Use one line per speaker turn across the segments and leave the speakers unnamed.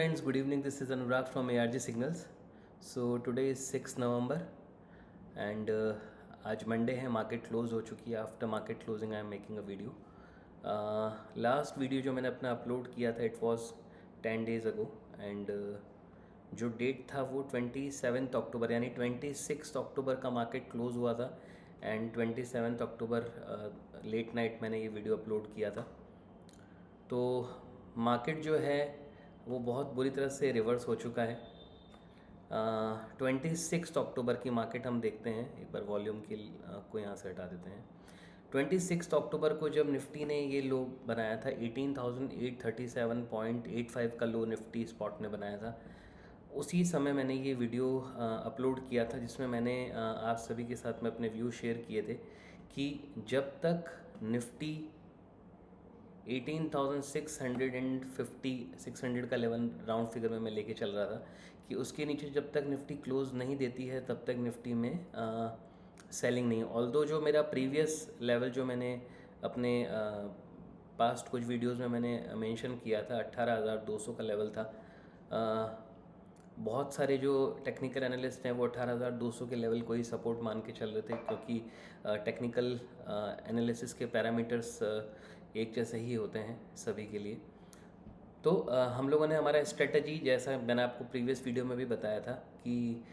Friends, good evening. This is Anurag from ARG Signals. So today is 6 November and आज Monday है. Market close हो चुकी है. After market closing I am making a video. Last video जो मैंने अपना upload किया था it was 10 days ago and जो डेट था वो 27 अक्टूबर यानी 26 अक्टूबर का मार्केट क्लोज हुआ था एंड 27 अक्टूबर लेट नाइट मैंने ये वीडियो अपलोड किया था. तो मार्केट जो है वो बहुत बुरी तरह से रिवर्स हो चुका है. 26 अक्टूबर की मार्केट हम देखते हैं. एक बार वॉल्यूम को यहाँ से हटा देते हैं. 26 अक्टूबर को जब निफ्टी ने ये लो बनाया था 18,837.85 का लो निफ्टी स्पॉट ने बनाया था, उसी समय मैंने ये वीडियो अपलोड किया था जिसमें मैंने आप सभी के साथ में अपने व्यू शेयर किए थे कि जब तक निफ्टी 600 का लेवल राउंड फिगर में मैं लेके चल रहा था कि उसके नीचे जब तक निफ्टी क्लोज नहीं देती है तब तक निफ्टी में सेलिंग नहीं. ऑल्दो जो मेरा प्रीवियस लेवल जो मैंने अपने पास्ट कुछ वीडियोस में मैंने मेंशन किया था 18,200 का लेवल था. बहुत सारे जो टेक्निकल एनालिस्ट हैं वो 18,200 के लेवल को ही सपोर्ट मान के चल रहे थे क्योंकि टेक्निकल एनालिसिस के पैरामीटर्स एक जैसे ही होते हैं सभी के लिए. तो हम लोगों ने हमारा स्ट्रेटजी जैसा मैंने आपको प्रीवियस वीडियो में भी बताया था कि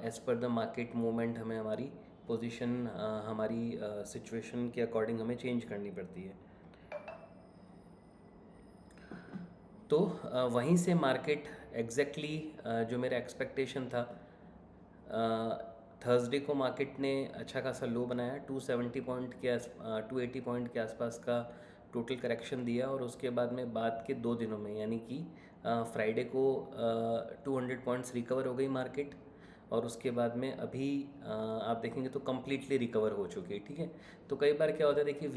as per the market movement हमें हमारी पोजीशन हमारी सिचुएशन के अकॉर्डिंग हमें चेंज करनी पड़ती है. तो वहीं से मार्केट एग्जैक्टली जो मेरा एक्सपेक्टेशन था, थर्सडे को मार्केट ने अच्छा खासा लो बनाया 270 पॉइंट के 280 पॉइंट के आसपास का टोटल करेक्शन दिया और उसके बाद में बाद के 2 दिनों में यानी कि फ्राइडे को 200 पॉइंट्स रिकवर हो गई मार्केट और उसके बाद में अभी आप देखेंगे तो कम्प्लीटली रिकवर हो चुकी है. ठीक है, तो कई बार क्या होता है देखिए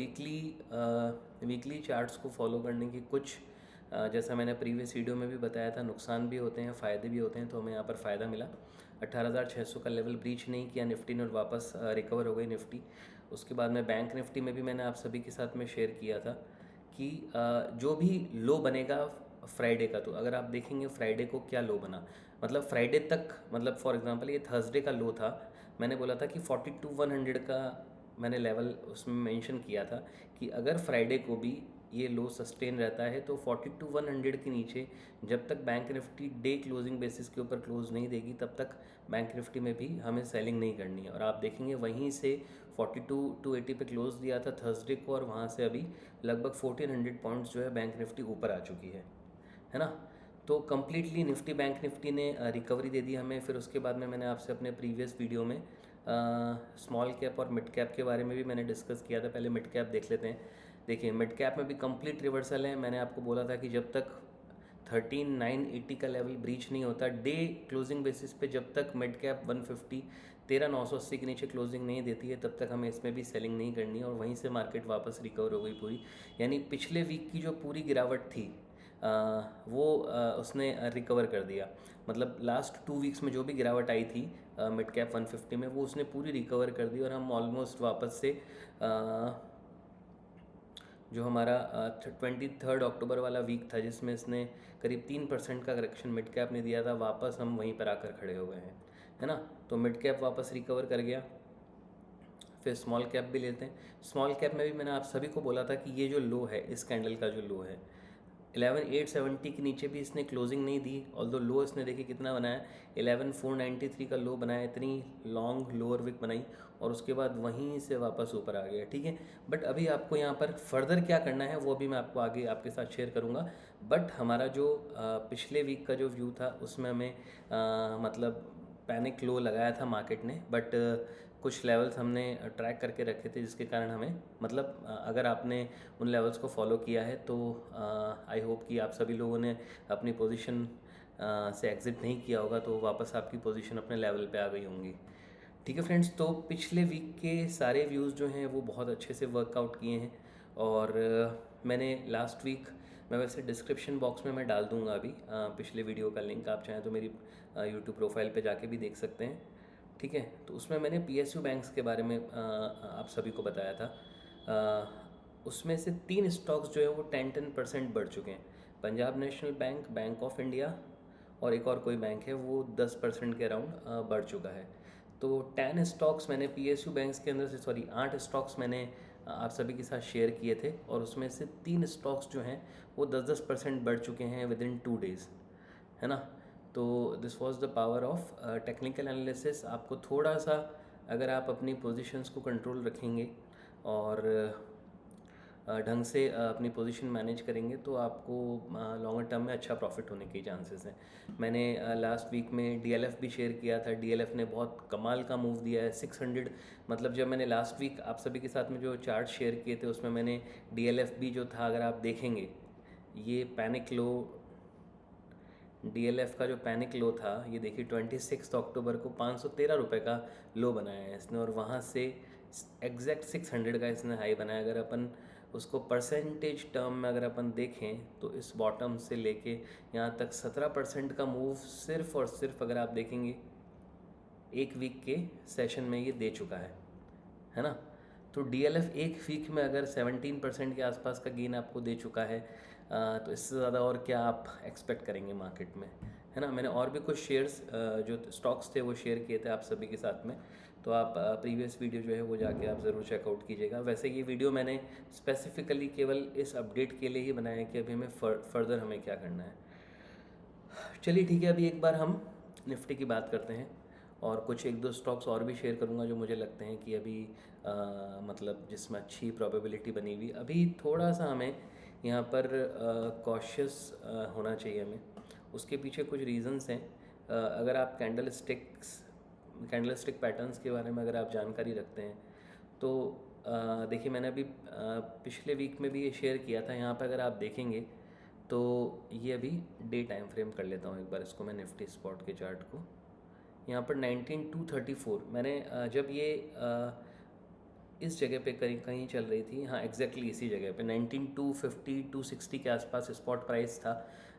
वीकली चार्ट्स को फॉलो करने की कुछ जैसा मैंने प्रीवियस वीडियो में भी बताया था नुकसान भी होते हैं फ़ायदे भी होते हैं. तो हमें यहाँ पर फ़ायदा मिला. 18,600 का लेवल ब्रीच नहीं किया निफ्टी ने और वापस रिकवर हो गई निफ्टी. उसके बाद में बैंक निफ्टी में भी मैंने आप सभी के साथ में शेयर किया था कि जो भी लो बनेगा फ्राइडे का, तो अगर आप देखेंगे फ्राइडे को क्या लो बना, मतलब फ्राइडे तक, मतलब फॉर एग्जांपल ये थर्सडे का लो था, मैंने बोला था कि 42,100 का मैंने लेवल उसमें मेंशन किया था कि अगर फ्राइडे को भी ये लो सस्टेन रहता है तो 42,100 के नीचे जब तक bank Nifty day closing basis के ऊपर क्लोज नहीं देगी तब तक बैंक निफ्टी में भी हमें सेलिंग नहीं करनी है. और आप देखेंगे वहीं से 42,280 पे क्लोज दिया था थर्सडे को और वहाँ से अभी लगभग 1,400 पॉइंट्स जो है बैंक निफ्टी ऊपर आ चुकी है ना. तो कम्प्लीटली निफ्टी बैंक निफ्टी ने रिकवरी दे दी हमें. फिर उसके बाद में मैंने आपसे अपने प्रीवियस वीडियो में स्मॉल कैप और मिड कैप के बारे में भी मैंने डिस्कस किया था. पहले मिड कैप देख लेते हैं. देखिए मिड कैप में भी कंप्लीट रिवर्सल है. मैंने आपको बोला था कि जब तक 13,980 का लेवल ब्रीच नहीं होता डे क्लोजिंग बेसिस पे, जब तक मिड कैप 150 13,980 के नीचे क्लोजिंग नहीं देती है तब तक हमें इसमें भी सेलिंग नहीं करनी है. और वहीं से मार्केट वापस रिकवर हो गई पूरी. यानी पिछले वीक की जो पूरी गिरावट थी वो उसने रिकवर कर दिया. मतलब लास्ट 2 वीक्स में जो भी गिरावट आई थी मिड कैप 150 में वो उसने पूरी रिकवर कर दी और हम ऑलमोस्ट वापस से जो हमारा 23 अक्टूबर वाला वीक था जिसमें इसने करीब 3% का करेक्शन मिड कैप ने दिया था, वापस हम वहीं पर आकर खड़े हो गए हैं, है ना. तो मिड कैप वापस रिकवर कर गया. फिर स्मॉल कैप भी लेते हैं. स्मॉल कैप में भी मैंने आप सभी को बोला था कि ये जो लो है, इस कैंडल का जो लो है 11,870 के नीचे भी इसने क्लोजिंग नहीं दी. ऑल्दो लो इसने देखिए कितना बनाया, 11,493 का लो बनाया. इतनी लॉन्ग लोअर विक बनाई और उसके बाद वहीं से वापस ऊपर आ गया. ठीक है, बट अभी आपको यहाँ पर फर्दर क्या करना है वो भी मैं आपको आगे आपके साथ शेयर करूँगा. बट हमारा जो पिछले वीक का जो व्यू था उसमें हमें मतलब पैनिक लो लगाया था मार्केट ने. बट कुछ लेवल्स हमने ट्रैक करके रखे थे जिसके कारण हमें मतलब अगर आपने उन लेवल्स को फॉलो किया है तो आई होप कि आप सभी लोगों ने अपनी पोजीशन से एग्ज़िट नहीं किया होगा तो वापस आपकी पोजीशन अपने लेवल पे आ गई होंगी. ठीक है फ्रेंड्स, तो पिछले वीक के सारे व्यूज़ जो हैं वो बहुत अच्छे से वर्कआउट किए हैं. और मैंने लास्ट वीक, मैं वैसे डिस्क्रिप्शन बॉक्स में मैं डाल दूंगा अभी पिछले वीडियो का लिंक, आप चाहें तो मेरी यूट्यूब प्रोफाइल पे जाके भी देख सकते हैं. ठीक है, तो उसमें मैंने PSU बैंक्स के बारे में आप सभी को बताया था. उसमें से 3 स्टॉक्स जो है वो 10% बढ़ चुके हैं. Punjab national bank, bank of India और एक और कोई बैंक है, वो 10% के अराउंड बढ़ चुका है। तो 10 स्टॉक्स मैंने PSU बैंक्स के अंदर से, सॉरी 8 स्टॉक्स मैंने आप सभी के साथ शेयर किए थे, और उसमें से 3 स्टॉक्स जो हैं वो 10% बढ़ चुके हैं विद इन 2 डेज़, है ना। तो this was the power of technical analysis. आपको थोड़ा सा, अगर आप अपनी पोजीशंस को कंट्रोल रखेंगे और ढंग से अपनी पोजीशन मैनेज करेंगे तो आपको लॉन्गर टर्म में अच्छा प्रॉफिट होने के चांसेस हैं। मैंने लास्ट वीक में DLF भी शेयर किया था। DLF ने बहुत कमाल का मूव दिया है 600, मतलब जब मैंने लास्ट वीक आप सभी के साथ में जो चार्ट शेयर किए थे उसमें मैंने DLF भी जो था, अगर आप देखेंगे ये पैनिक लो, DLF का जो पैनिक लो था, ये देखिए 26 अक्टूबर को 513 रुपये का लो बनाया है इसने, और वहाँ से एग्जैक्ट 600 का इसने हाई बनाया। अगर अपन उसको परसेंटेज टर्म में अगर अपन देखें तो इस बॉटम से लेके यहाँ तक 17% का मूव सिर्फ और सिर्फ, अगर आप देखेंगे एक वीक के सेशन में ये दे चुका है ना। तो DLF एक वीक में अगर 17% के आसपास का गेन आपको दे चुका है, तो इससे ज़्यादा और क्या आप एक्सपेक्ट करेंगे मार्केट में, है ना। मैंने और भी कुछ शेयर्स जो स्टॉक्स थे वो शेयर किए थे आप सभी के साथ में, तो आप प्रीवियस वीडियो जो है वो जाके आप ज़रूर चेकआउट कीजिएगा। वैसे ये वीडियो मैंने स्पेसिफिकली केवल इस अपडेट के लिए ही बनाया है कि अभी हमें फर्दर हमें क्या करना है। चलिए ठीक है, अभी एक बार हम निफ्टी की बात करते हैं, और कुछ एक दो स्टॉक्स और भी शेयर करूंगा जो मुझे लगते हैं कि अभी मतलब जिसमें अच्छी प्रोबेबिलिटी बनी हुई। अभी थोड़ा सा हमें यहाँ पर कॉशियस होना चाहिए हमें। उसके पीछे कुछ रीज़न्स हैं। अगर आप कैंडल स्टिक पैटर्न्स के बारे में अगर आप जानकारी रखते हैं तो देखिए, मैंने अभी पिछले वीक में भी ये शेयर किया था। यहाँ पर अगर आप देखेंगे तो ये अभी डे टाइम फ्रेम कर लेता हूँ एक बार इसको मैं, निफ्टी स्पॉट के चार्ट को। यहाँ पर 19234 मैंने जब ये इस जगह पे कहीं कहीं चल रही थी, हाँ एग्जैक्टली इसी जगह पे 19250 260 के आसपास स्पॉट प्राइस था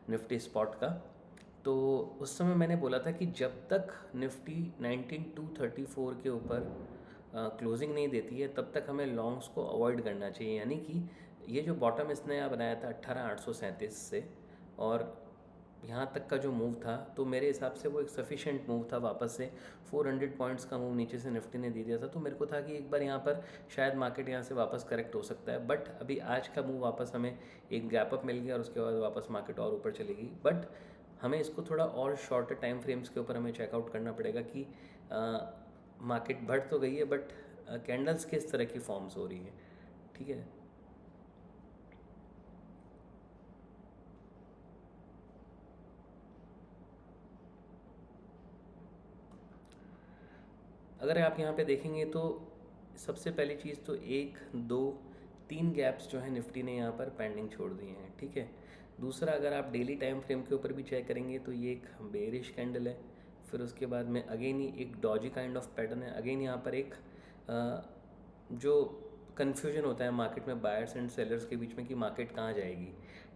निफ्टी स्पॉट का। तो उस समय मैंने बोला था कि जब तक निफ्टी 19234 के ऊपर क्लोजिंग नहीं देती है तब तक हमें लॉन्ग्स को अवॉइड करना चाहिए। यानी कि ये जो बॉटम इसने यहाँ बनाया था 18837 से, और यहाँ तक का जो मूव था, तो मेरे हिसाब से वो एक सफिशिएंट मूव था। वापस से 400 पॉइंट्स का मूव नीचे से निफ्टी ने दे दिया था, तो मेरे को था कि एक बार यहाँ पर शायद मार्केट यहाँ से वापस करेक्ट हो सकता है। बट अभी आज का मूव वापस हमें एक गैप अप मिल गया और उसके बाद वापस मार्केट और ऊपर चलेगी। बट हमें इसको थोड़ा और शॉर्टर टाइम फ्रेम्स के ऊपर हमें चेकआउट करना पड़ेगा कि मार्केट बढ़ तो गई है बट कैंडल्स किस तरह की फॉर्म्स हो रही है, ठीक है। अगर आप यहाँ पे देखेंगे तो सबसे पहली चीज़ तो 1 2 3 गैप्स जो है निफ्टी ने यहाँ पर पेंडिंग छोड़ दिए हैं, ठीक है। दूसरा, अगर आप डेली टाइम फ्रेम के ऊपर भी चेक करेंगे तो ये एक बेरिश कैंडल है। फिर उसके बाद में अगेन ही एक डॉजी काइंड ऑफ पैटर्न है। अगेन यहाँ पर एक जो कन्फ्यूजन होता है मार्केट में बायर्स एंड सेलर्स के बीच में कि मार्केट कहाँ जाएगी,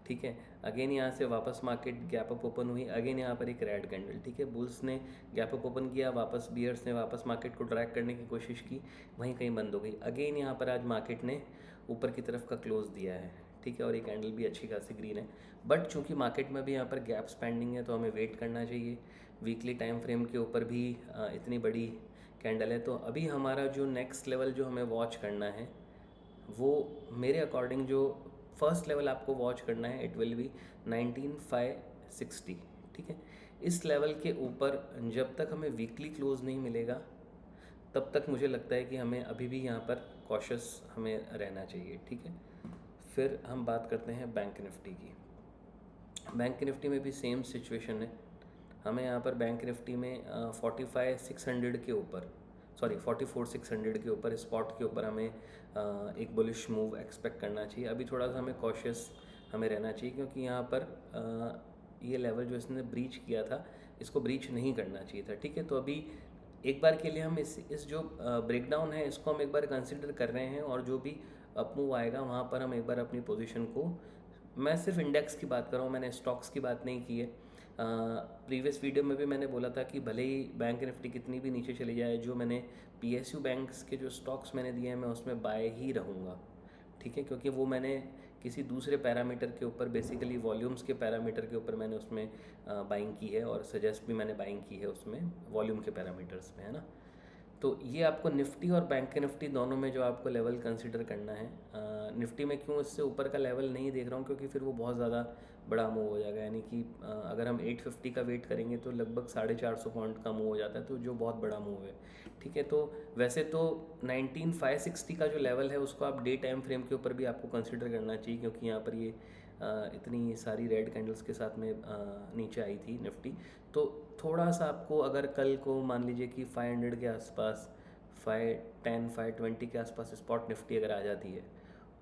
ठीक है। अगेन यहाँ से वापस मार्केट गैप अप ओपन हुई। अगेन यहाँ पर एक रेड कैंडल, ठीक है। बुल्स ने गैप अप ओपन किया, वापस बियर्स ने वापस मार्केट को ड्रैग करने की कोशिश की, वहीं कहीं बंद हो गई। अगेन यहाँ पर आज मार्केट ने ऊपर की तरफ का क्लोज दिया है, ठीक है, और ये कैंडल भी अच्छी खासी ग्रीन है। बट चूंकि मार्केट में भी यहाँ पर गैप्स पेंडिंग है तो हमें वेट करना चाहिए। वीकली टाइम फ्रेम के ऊपर भी इतनी बड़ी कैंडल है, तो अभी हमारा जो नेक्स्ट लेवल जो हमें वॉच करना है वो मेरे अकॉर्डिंग जो फर्स्ट लेवल आपको वॉच करना है, इट विल बी 19560, ठीक है। इस लेवल के ऊपर जब तक हमें वीकली क्लोज नहीं मिलेगा तब तक मुझे लगता है कि हमें अभी भी यहाँ पर कॉशियस हमें रहना चाहिए, ठीक है। फिर हम बात करते हैं बैंक निफ्टी की। बैंक निफ्टी में भी सेम सिचुएशन है। हमें यहाँ पर बैंक निफ्टी में 45600 के ऊपर, सॉरी 44600 के ऊपर स्पॉट के ऊपर हमें एक बुलिश मूव एक्सपेक्ट करना चाहिए। अभी थोड़ा सा हमें कॉशियस हमें रहना चाहिए क्योंकि यहाँ पर ये लेवल जो इसने ब्रीच किया था इसको ब्रीच नहीं करना चाहिए था, ठीक है। तो अभी एक बार के लिए हम इस जो ब्रेकडाउन है इसको हम एक बार कंसिडर कर रहे हैं, और जो भी अप मूव आएगा वहाँ पर हम एक बार अपनी पोजीशन को, मैं सिर्फ इंडेक्स की बात कर रहा हूँ, मैंने स्टॉक्स की बात नहीं की है। प्रीवियस वीडियो में भी मैंने बोला था कि भले ही बैंक निफ्टी कितनी भी नीचे चली जाए, जो मैंने PSU बैंक्स के जो स्टॉक्स मैंने दिए हैं मैं उसमें बाय ही रहूँगा, ठीक है, क्योंकि वो मैंने किसी दूसरे पैरामीटर के ऊपर, बेसिकली वॉल्यूम्स के पैरामीटर के ऊपर मैंने उसमें बाइंग की है, और सजेस्ट भी मैंने बाइंग की है उसमें वॉल्यूम के पैरामीटर्स में, है ना। तो ये आपको निफ्टी और बैंक निफ्टी दोनों में जो आपको लेवल कंसिडर करना है, निफ्टी में क्यों इससे ऊपर का लेवल नहीं देख रहा हूँ, क्योंकि फिर वो बहुत ज़्यादा बड़ा मूव हो जाएगा, यानी कि अगर हम 850 का वेट करेंगे तो लगभग 450 पॉइंट का मूव हो जाता है, तो जो बहुत बड़ा मूव है, ठीक है। तो वैसे तो 19560 का जो लेवल है उसको आप डे टाइम फ्रेम के ऊपर भी आपको कंसिडर करना चाहिए, क्योंकि यहाँ पर ये इतनी सारी रेड कैंडल्स के साथ में नीचे आई थी निफ्टी। तो थोड़ा सा आपको, अगर कल को मान लीजिए कि 500 के आसपास, 510 520 के आसपास स्पॉट निफ्टी अगर आ जाती है,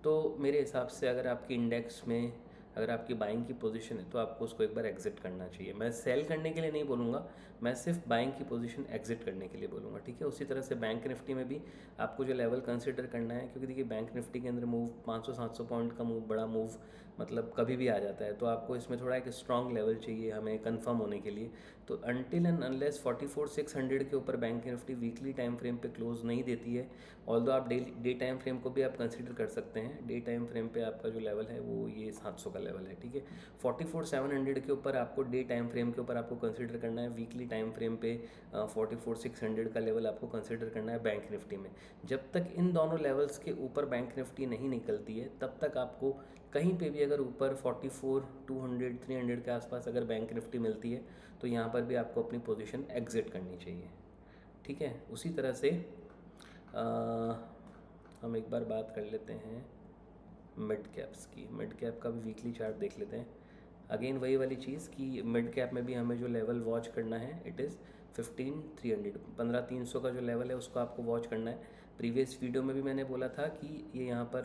तो मेरे हिसाब से अगर आपकी इंडेक्स में अगर आपकी बाइंग की पोजीशन है तो आपको उसको एक बार एग्जिट करना चाहिए। मैं सेल करने के लिए नहीं बोलूँगा, मैं सिर्फ बाइंग की पोजीशन एग्जिट करने के लिए बोलूँगा, ठीक है। उसी तरह से बैंक निफ्टी में भी आपको जो लेवल कंसिडर करना है, क्योंकि देखिए बैंक निफ्टी के अंदर मूव 500-700 पॉइंट का मूव, बड़ा मूव मतलब कभी भी आ जाता है, तो आपको इसमें थोड़ा एक स्ट्रॉन्ग लेवल चाहिए हमें कंफर्म होने के लिए। तो अनटिल एंड अनलेस 44600 के ऊपर bank Nifty weekly time frame पे क्लोज नहीं देती है, ऑल्दो आप डे टाइम फ्रेम को भी आप कंसिडर कर सकते हैं। डे टाइम फ्रेम पे आपका जो लेवल है वो ये 700 का लेवल है, ठीक है। 44700 के ऊपर आपको डे टाइम फ्रेम के ऊपर आपको कंसिडर करना है, वीकली टाइम फ्रेम पे 44600 का लेवल आपको कंसिडर करना है बैंक निफ्टी में। जब तक इन दोनों लेवल्स के ऊपर बैंक निफ्टी नहीं निकलती है, तब तक आपको कहीं पे भी अगर ऊपर 44 200 300 के आसपास अगर बैंक निफ्टी मिलती है, तो यहाँ पर भी आपको अपनी पोजीशन एग्जिट करनी चाहिए, ठीक है। उसी तरह से हम एक बार बात कर लेते हैं मिड कैप्स की। मिड कैप का भी वीकली चार्ट देख लेते हैं। अगेन वही वाली चीज़ कि मिड कैप में भी हमें जो लेवल वॉच करना है, इट इज़ 15300, 15300 का जो लेवल है उसको आपको वॉच करना है। प्रीवियस वीडियो में भी मैंने बोला था कि ये यहाँ पर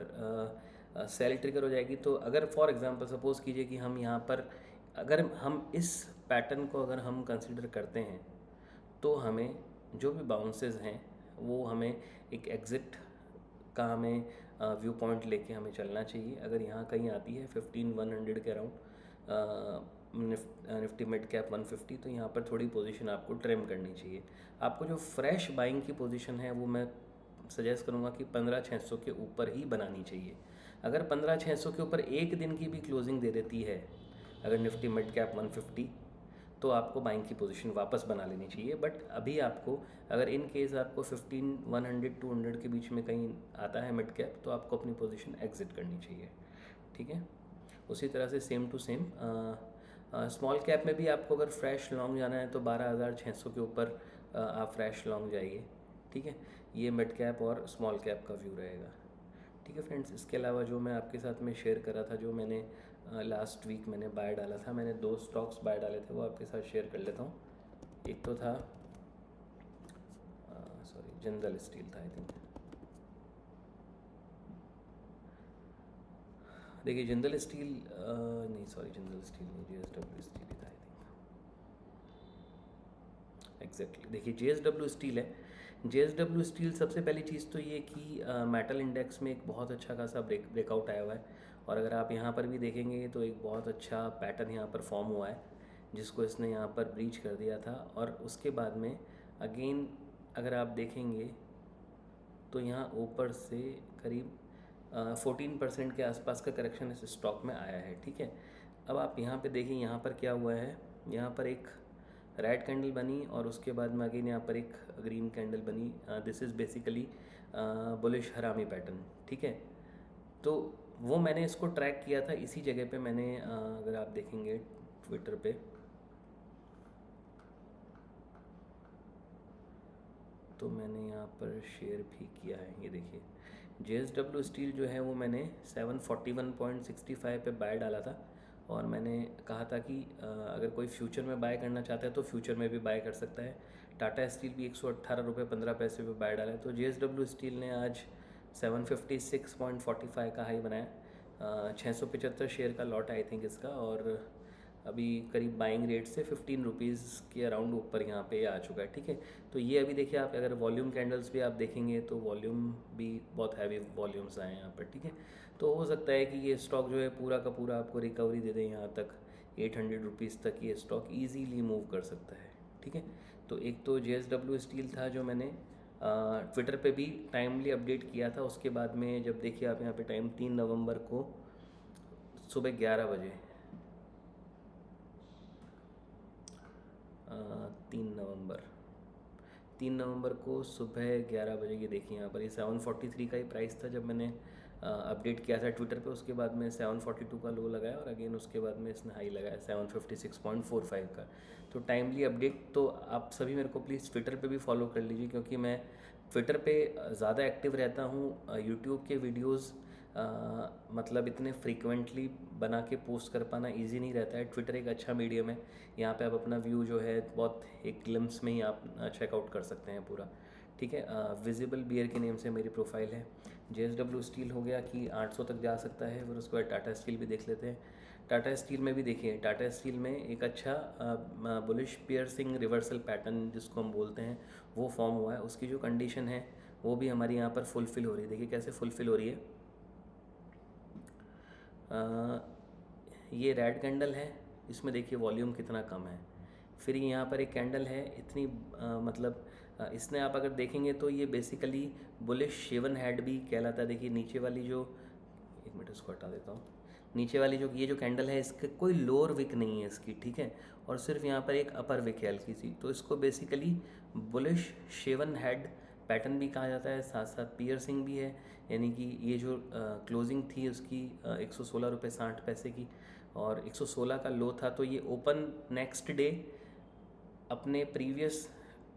सेल ट्रिगर हो जाएगी। तो अगर फॉर एग्जांपल सपोज़ कीजिए कि हम यहाँ पर, अगर हम इस पैटर्न को अगर हम कंसिडर करते हैं, तो हमें जो भी बाउंसेस हैं वो हमें एक एग्ज़िट का हमें व्यू पॉइंट लेके हमें चलना चाहिए। अगर यहाँ कहीं आती है 15100 के अराउंड निफ्टी मिड कैप 150, तो यहाँ पर थोड़ी पोजीशन आपको ट्रिम करनी चाहिए। आपको जो फ्रेश बाइंग की पोजीशन है वो मैं सजेस्ट करूँगा कि 15600 के ऊपर ही बनानी चाहिए। अगर 15600 के ऊपर एक दिन की भी क्लोजिंग दे देती है अगर निफ्टी मिड कैप 150, तो आपको बाइंग की पोजीशन वापस बना लेनी चाहिए। बट अभी आपको, अगर इन केस आपको 15100 200 के बीच में कहीं आता है मिड कैप, तो आपको अपनी पोजीशन एग्जिट करनी चाहिए, ठीक है। उसी तरह से same to same small cap में भी आपको अगर फ्रेश लॉन्ग जाना है तो 12600 के ऊपर आप फ्रेश लॉन्ग जाइए, ठीक है। ये मिड कैप और स्मॉल कैप का व्यू रहेगा, ठीक है फ्रेंड्स। इसके अलावा जो मैं आपके साथ में शेयर कर रहा था, जो मैंने लास्ट वीक मैंने बाय डाला था, मैंने 2 स्टॉक्स बाय डाले थे, वो आपके साथ शेयर कर लेता हूँ। एक तो था जिंदल स्टील था, आई थिंक। देखिए जिंदल स्टील नहीं, सॉरी जिंदल स्टील नहीं, JSW स्टील ही था आई थिंक, एग्जैक्टली। देखिए JSW स्टील है। JSW स्टील, सबसे पहली चीज़ तो ये कि मेटल इंडेक्स में एक बहुत अच्छा खासा ब्रेकआउट आया हुआ है, और अगर आप यहाँ पर भी देखेंगे तो एक बहुत अच्छा पैटर्न यहाँ पर फॉर्म हुआ है, जिसको इसने यहाँ पर ब्रीच कर दिया था। और उसके बाद में अगेन अगर आप देखेंगे तो यहाँ ऊपर से करीब 14% के आसपास का करेक्शन इस स्टॉक में आया है, ठीक है। अब आप यहाँ पे देखिए, यहाँ पर क्या हुआ है, यहाँ पर एक रेड कैंडल बनी और उसके बाद में अगेन यहाँ पर एक ग्रीन कैंडल बनी। दिस इज़ बेसिकली बुलिश हरामी पैटर्न, ठीक है। तो वो मैंने इसको ट्रैक किया था इसी जगह पे मैंने, अगर आप देखेंगे ट्विटर पे, तो मैंने यहाँ पर शेयर भी किया है। ये देखिए JSW स्टील जो है वो मैंने 741.65 पे बाय डाला था, और मैंने कहा था कि अगर कोई फ्यूचर में बाय करना चाहता है तो फ्यूचर में भी बाय कर सकता है। टाटा स्टील भी 118 रुपये 15 पैसे पे बाय डाला है। तो JSW स्टील ने आज 756.45 का हाई बनाया। 675 शेयर का लॉट आई थिंक इसका, और अभी करीब बाइंग रेट से 15 रुपीज़ के अराउंड ऊपर यहाँ पे आ चुका है, ठीक है। तो ये अभी देखिए, आप अगर वॉल्यूम कैंडल्स भी आप देखेंगे तो वॉल्यूम भी बहुत हैवी वॉल्यूम्स आए हैं यहाँ पर, ठीक है। तो हो सकता है कि ये स्टॉक जो है पूरा का पूरा आपको रिकवरी दे दे, यहाँ तक 800 रुपीज़ तक ये स्टॉक ईजीली मूव कर सकता है, ठीक है। तो एक तो JSW स्टील था जो मैंने ट्विटर पे भी टाइमली अपडेट किया था। उसके बाद में जब देखिए आप यहाँ पे टाइम 3 नवंबर को सुबह 11 बजे, 3 नवंबर, 3 नवंबर को सुबह 11 बजे। ये देखिए यहाँ पर, ये 743 का ही प्राइस था जब मैंने अपडेट किया था ट्विटर पे। उसके बाद में 742 का लो लगाया और अगेन उसके बाद में इसने हाई लगाया 756.45 का। तो टाइमली अपडेट तो आप सभी मेरे को प्लीज़ ट्विटर पे भी फॉलो कर लीजिए, क्योंकि मैं ट्विटर पे ज़्यादा एक्टिव रहता हूँ। यूट्यूब के वीडियोज़ मतलब इतने फ्रीक्वेंटली बना के पोस्ट कर पाना इजी नहीं रहता है। ट्विटर एक अच्छा मीडियम है, यहाँ पे आप अपना व्यू जो है बहुत एक ग्लिम्स में ही आप चेकआउट कर सकते हैं पूरा। ठीक है, विजिबल बियर के नेम से मेरी प्रोफाइल है। JSW स्टील हो गया कि 800 तक जा सकता है। फिर उसके बाद टाटा स्टील भी देख लेते हैं। टाटा स्टील में भी देखिए, टाटा स्टील में एक अच्छा बुलिश पियर्सिंग रिवर्सल पैटर्न जिसको हम बोलते हैं वो फॉर्म हुआ है। उसकी जो कंडीशन है वो भी हमारी यहाँ पर फुलफ़िल हो रही है। देखिए कैसे फुलफ़िल हो रही है। ये रेड कैंडल है, इसमें देखिए वॉल्यूम कितना कम है। फिर यहाँ पर एक कैंडल है इतनी मतलब इसने आप अगर देखेंगे तो ये बेसिकली बुलिश शेवन हेड भी कहलाता है। देखिए नीचे वाली जो, एक मिनट इसको हटा देता हूँ। नीचे वाली जो ये जो कैंडल है इसके कोई लोअर विक नहीं है इसकी, ठीक है, और सिर्फ यहाँ पर एक अपर विक है हल्की सी। तो इसको basically bullish shaven head pattern भी कहा जाता है, साथ साथ पियर्सिंग भी है। यानी कि ये जो क्लोजिंग थी उसकी 116 रुपये 60 पैसे की, और 116 का लो था। तो ये ओपन नेक्स्ट डे अपने प्रीवियस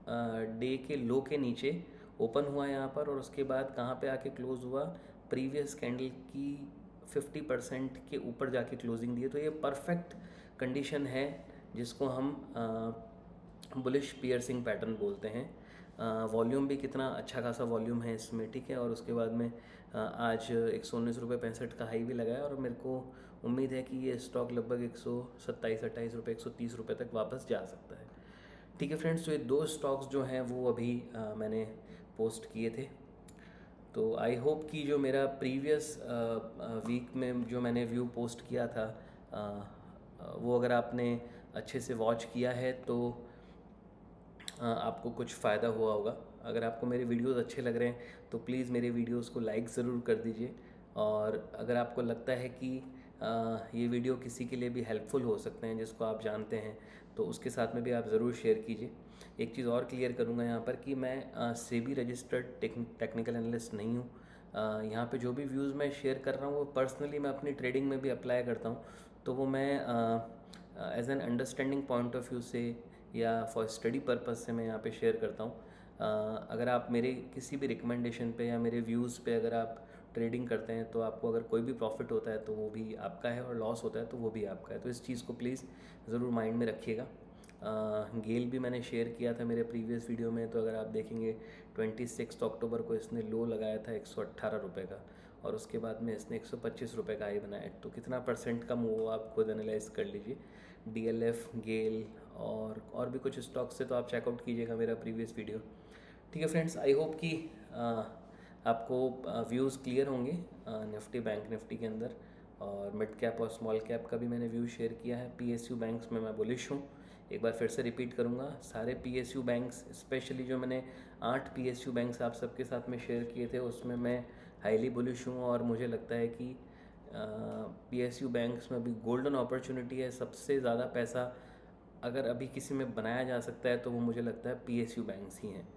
डे के लो के नीचे ओपन हुआ यहाँ पर, और उसके बाद कहाँ पे आके क्लोज़ हुआ, प्रीवियस कैंडल की 50% के ऊपर जाके क्लोजिंग दी है। तो ये परफेक्ट कंडीशन है जिसको हम बुलिश पियर्सिंग पैटर्न बोलते हैं। वॉल्यूम भी कितना अच्छा खासा वॉल्यूम है इसमें, ठीक है। और उसके बाद में आज 119 रुपये 65 का हाई भी लगाया, और मेरे को उम्मीद है कि ये स्टॉक लगभग 127-28 रुपये 130 रुपये तक वापस जा सकता है। ठीक है फ्रेंड्स, तो ये दो स्टॉक्स जो हैं वो अभी मैंने पोस्ट किए थे। तो आई होप कि जो मेरा प्रीवियस वीक में जो मैंने व्यू पोस्ट किया था वो अगर आपने अच्छे से वॉच किया है तो आपको कुछ फ़ायदा हुआ होगा। अगर आपको मेरे वीडियोस अच्छे लग रहे हैं तो प्लीज़ मेरे वीडियोस को लाइक ज़रूर कर दीजिए, और अगर आपको लगता है कि ये वीडियो किसी के लिए भी हेल्पफुल हो सकते हैं जिसको आप जानते हैं, तो उसके साथ में भी आप ज़रूर शेयर कीजिए। एक चीज़ और क्लियर करूँगा यहाँ पर कि मैं सेबी रजिस्टर्ड टेक्निकल एनालिस्ट नहीं हूँ। यहाँ पे जो भी व्यूज़ मैं शेयर कर रहा हूँ वो पर्सनली मैं अपनी ट्रेडिंग में भी अप्लाई करता हूँ। तो वो मैं as an understanding point of view से या फॉर स्टडी पर्पज़ से मैं यहाँ पे शेयर करता हूँ। अगर आप मेरे किसी भी रिकमेंडेशन पे या मेरे व्यूज़ पे अगर आप ट्रेडिंग करते हैं तो आपको अगर कोई भी प्रॉफिट होता है तो वो भी आपका है, और लॉस होता है तो वो भी आपका है। तो इस चीज़ को प्लीज़ ज़रूर माइंड में रखिएगा। गेल भी मैंने शेयर किया था मेरे प्रीवियस वीडियो में, तो अगर आप देखेंगे 26 अक्टूबर को इसने लो लगाया था 118 रुपये का, और उसके बाद में इसने 125 रुपये का हाई बनाया। तो कितना परसेंट कम हुआ आप खुद एनालाइज कर लीजिए। DLF, गेल और भी कुछ स्टॉक से तो आप चेकआउट कीजिएगा मेरा प्रीवियस वीडियो। ठीक है फ्रेंड्स, आई होप कि आपको व्यूज़ क्लियर होंगे निफ्टी बैंक निफ्टी के अंदर, और मिड कैप और स्मॉल कैप का भी मैंने व्यू शेयर किया है। PSU बैंक्स में मैं बुलिश हूँ। एक बार फिर से रिपीट करूँगा, सारे PSU बैंक्स, स्पेशली जो मैंने 8 PSU बैंक्स आप सबके साथ में शेयर किए थे उसमें मैं हाईली बुलिश हूँ, और मुझे लगता है कि PSU बैंक्स में अभी गोल्डन अपॉर्चुनिटी है। सबसे ज़्यादा पैसा अगर अभी किसी में बनाया जा सकता है तो वो मुझे लगता है PSU बैंक्स ही हैं,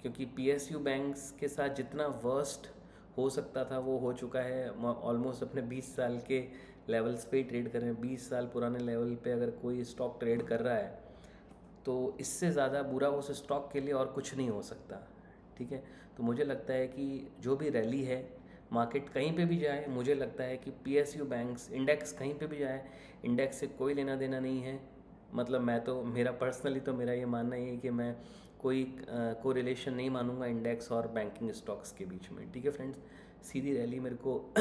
क्योंकि PSU बैंक्स के साथ जितना वर्स्ट हो सकता था वो हो चुका है। ऑलमोस्ट अपने 20 साल के लेवल्स पे ही ट्रेड कर रहे हैं। 20 साल पुराने लेवल पे अगर कोई स्टॉक ट्रेड कर रहा है तो इससे ज़्यादा बुरा उस स्टॉक के लिए और कुछ नहीं हो सकता। ठीक है, तो मुझे लगता है कि जो भी रैली है, मार्केट कहीं पे भी जाए, मुझे लगता है कि PSU बैंक्स, इंडेक्स कहीं पे भी जाए, इंडेक्स से कोई लेना देना नहीं है। मतलब मैं तो, मेरा पर्सनली तो मेरा ये मानना ही है कि मैं कोई रिलेशन नहीं मानूंगा इंडेक्स और बैंकिंग स्टॉक्स के बीच में। ठीक है फ्रेंड्स, सीधी रैली मेरे को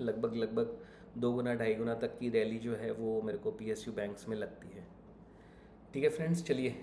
लगभग 2 गुना 2.5 गुना तक की रैली जो है वो मेरे को PSU बैंक्स में लगती है। ठीक है फ्रेंड्स, चलिए